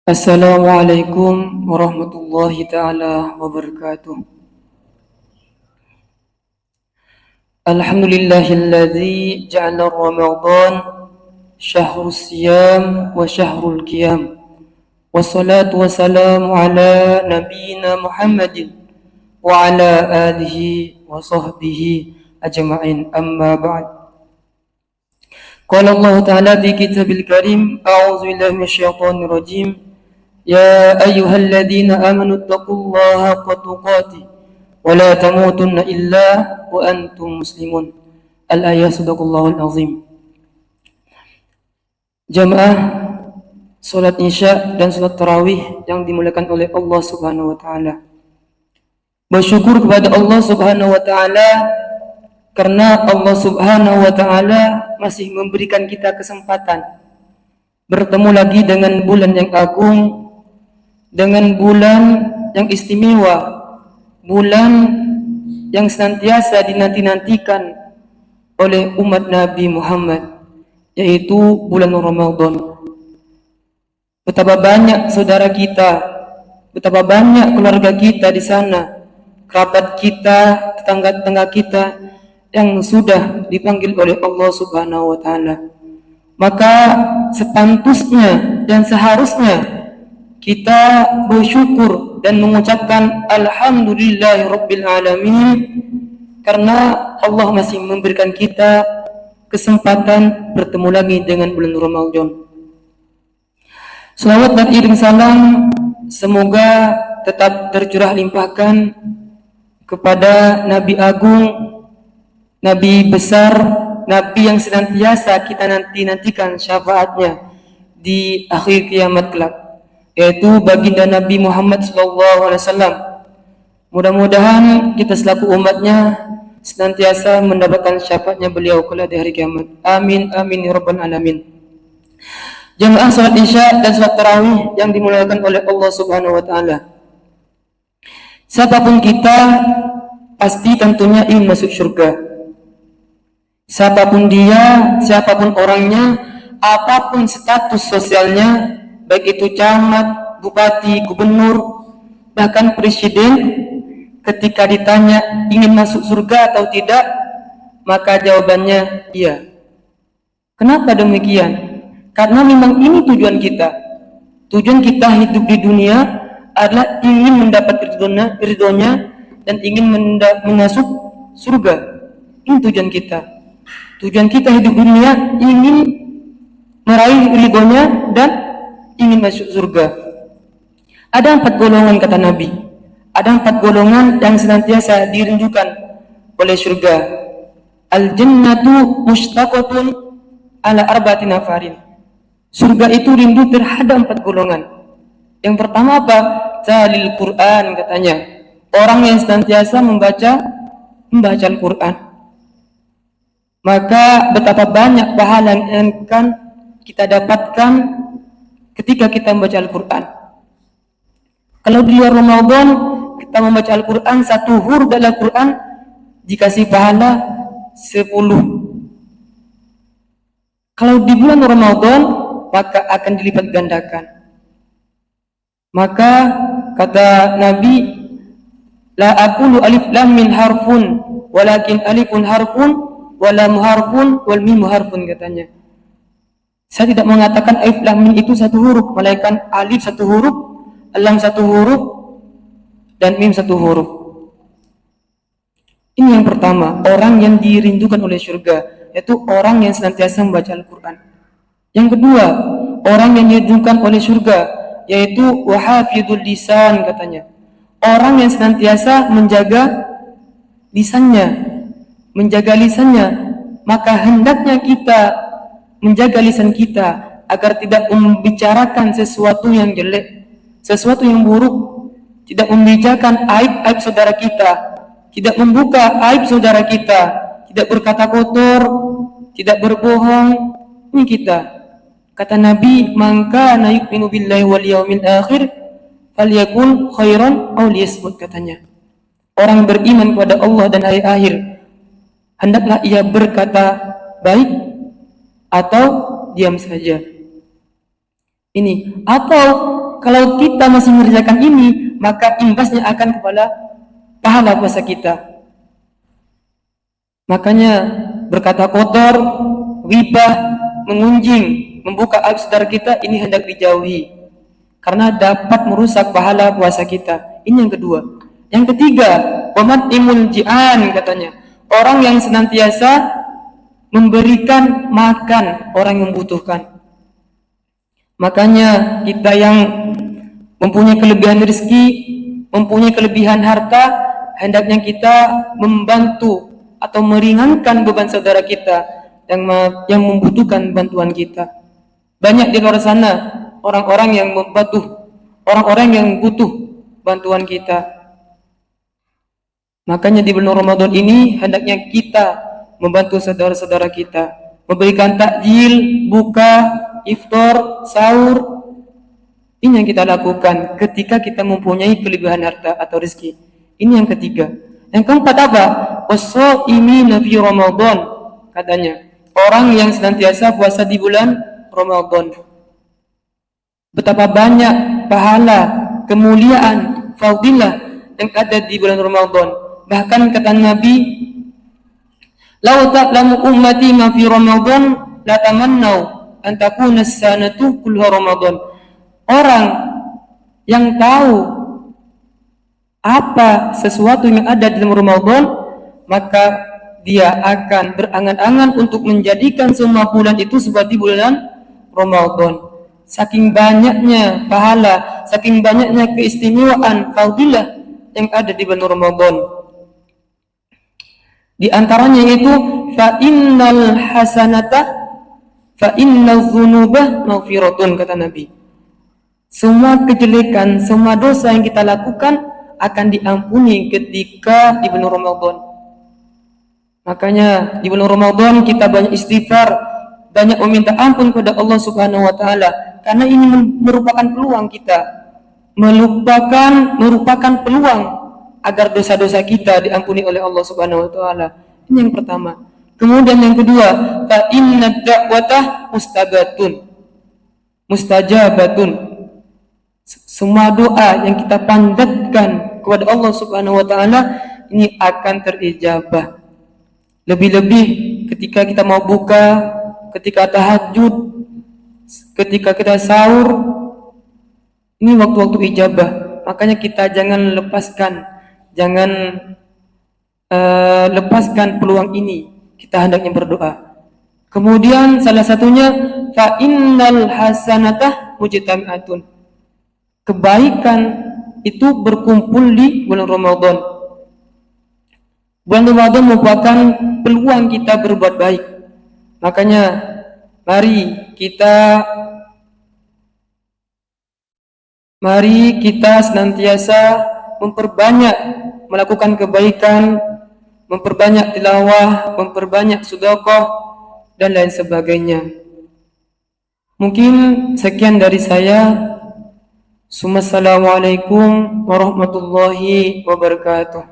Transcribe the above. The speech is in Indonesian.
Assalamualaikum warahmatullahi taala wabarakatuh. Alhamdulillahilladzi ja'ala Ramadan syahrus siyam wa syahrul qiyam. Wassalatu wassalamu ala nabiyyina Muhammadin wa ala alihi wa sahbihi ajma'in, amma ba'd. Qala Allah ta'ala fi kitabil karim, a'udzu billahi minasyaitonir rajim. يا أيها الذين آمنوا اتقوا الله حق تقاته ولا تموتن إلا وأنتم مسلمون. Al-ayah sadaqallahul azim. Jamaah salat isya dan salat tarawih yang dimuliakan oleh Allah Subhanahu wa taala. Bersyukur kepada Allah Subhanahu wa taala karena Allah Subhanahu wa taala masih memberikan kita kesempatan bertemu lagi dengan bulan yang agung, dengan bulan yang istimewa, bulan yang senantiasa dinanti-nantikan oleh umat Nabi Muhammad, yaitu bulan Ramadan. Betapa banyak saudara kita, betapa banyak keluarga kita di sana, kerabat kita, tetangga-tetangga kita yang sudah dipanggil oleh Allah Subhanahu wa taala. Maka sepantasnya dan seharusnya kita bersyukur dan mengucapkan alhamdulillahirabbil alamin karena Allah masih memberikan kita kesempatan bertemu lagi dengan bulan Ramadan. Selawat dan iring salam semoga tetap tercurah limpahkan kepada Nabi Agung, Nabi besar, Nabi yang senantiasa kita nantikan syafaatnya di akhir kiamat kelak, yaitu baginda Nabi Muhammad SAW. Mudah-mudahan kita selaku umatnya senantiasa mendapatkan syafaatnya beliau kelak di hari kiamat. Amin amin ya rabbal alamin. Jamaah salat isya dan salat tarawih yang dimuliakan oleh Allah Subhanahu wa taala. Siapapun kita pasti tentunya ingin masuk surga. Siapapun dia, siapapun orangnya, apapun status sosialnya, baik itu camat, bupati, gubernur, bahkan presiden, ketika ditanya ingin masuk surga atau tidak, maka jawabannya iya. Kenapa demikian? Karena memang ini tujuan kita. Tujuan kita hidup di dunia adalah ingin mendapat ridhonya dan ingin masuk surga. Ini tujuan kita. Tujuan kita hidup di dunia ingin meraih ridhonya dan ingin masuk surga. Ada 4 golongan kata Nabi. Ada 4 golongan yang senantiasa dirindukan oleh surga. Al-jannatu mushtaqatun ala arba'ati nafarin. Surga itu rindu terhadap 4 golongan. Yang pertama apa? Talil Quran katanya. Orang yang senantiasa membaca Al-Quran. Maka betapa banyak pahala yang akan kita dapatkan ketika kita membaca Al-Quran. Kalau di luar Ramadan kita membaca Al-Quran, 1 huruf dalam Al-Quran dikasih pahala 10. Kalau di bulan Ramadan maka akan dilipat gandakan. Maka kata Nabi, la aqulu alif lam min harfun walakin alifun harfun wala muharfun wal mim harfun katanya. Saya tidak mengatakan alif lam mim itu 1 huruf, melainkan alif 1 huruf, lam 1 huruf, dan mim 1 huruf. Ini yang pertama, orang yang dirindukan oleh surga, yaitu orang yang senantiasa membaca Al-Quran. Yang kedua, orang yang dirindukan oleh surga, yaitu wahafidul lisan katanya. Orang yang senantiasa menjaga lisannya, maka hendaknya kita menjaga lisan kita agar tidak membicarakan sesuatu yang jelek, sesuatu yang buruk, tidak membicarakan aib saudara kita, tidak membuka aib saudara kita, tidak berkata kotor, tidak berbohong. Ini kita. Kata Nabi, "Man kana yu'minu billahi wal yaumil akhir falyakun khairan aw liyasmut," katanya. Orang beriman kepada Allah dan hari akhir, hendaklah ia berkata baik atau diam saja. Ini atau kalau kita masih mengerjakan ini, maka imbasnya akan kepada pahala puasa kita. Makanya berkata kotor, ghibah, mengunjing, membuka aib saudara kita, ini hendak dijauhi karena dapat merusak pahala puasa kita. Ini yang kedua. Yang ketiga, wamat imun ji'an, katanya, orang yang senantiasa memberikan makan orang yang membutuhkan. Makanya kita yang mempunyai kelebihan rezeki, mempunyai kelebihan harta, hendaknya kita membantu atau meringankan beban saudara kita yang membutuhkan bantuan kita. Banyak di luar sana orang-orang yang membantu, orang-orang yang butuh bantuan kita. Makanya di bulan Ramadan ini hendaknya kita membantu saudara-saudara kita, memberikan takjil, buka, iftar, sahur. Ini yang kita lakukan ketika kita mempunyai kelebihan harta atau rezeki. Ini yang ketiga. Yang keempat apa? Was-shaimina fi Ramadan, katanya, orang yang senantiasa puasa di bulan Ramadan. Betapa banyak pahala, kemuliaan, fadilah yang ada di bulan Ramadan. Bahkan kata Nabi, "Lau ta'lamu ummati ma fi Ramadan la tamannau an takuna as-sanatu kulluha Ramadan." Orang yang tahu apa sesuatu yang ada di dalam Ramadan, maka dia akan berangan-angan untuk menjadikan semua bulan itu seperti bulan Ramadan. Saking banyaknya pahala, saking banyaknya keistimewaan, fadilah yang ada di bulan Ramadan. Di antaranya itu fa innal hasanata fa innal dzunuba maghfiratun, kata Nabi. Semua kejelekan, semua dosa yang kita lakukan akan diampuni ketika di bulan Ramadan. Makanya di bulan Ramadan kita banyak istighfar, banyak meminta ampun kepada Allah Subhanahu wa taala, karena ini merupakan peluang kita, merupakan peluang agar dosa-dosa kita diampuni oleh Allah Subhanahu wa taala. Ini yang pertama. Kemudian yang kedua, fa inna da'wata mustajabatun. Semua doa yang kita panjatkan kepada Allah Subhanahu wa taala ini akan terijabah. Lebih-lebih ketika kita mau buka, ketika tahajud, ketika kita sahur, ini waktu-waktu ijabah. Makanya kita jangan lepaskan peluang ini. Kita hendaknya berdoa. Kemudian salah satunya fa innal hasanata mujtami'atun. Kebaikan itu berkumpul di bulan Ramadan. Bulan Ramadan merupakan peluang kita berbuat baik. Makanya mari kita senantiasa memperbanyak melakukan kebaikan, memperbanyak tilawah, memperbanyak sedekah dan lain sebagainya. Mungkin sekian dari saya. Assalamualaikum warahmatullahi wabarakatuh.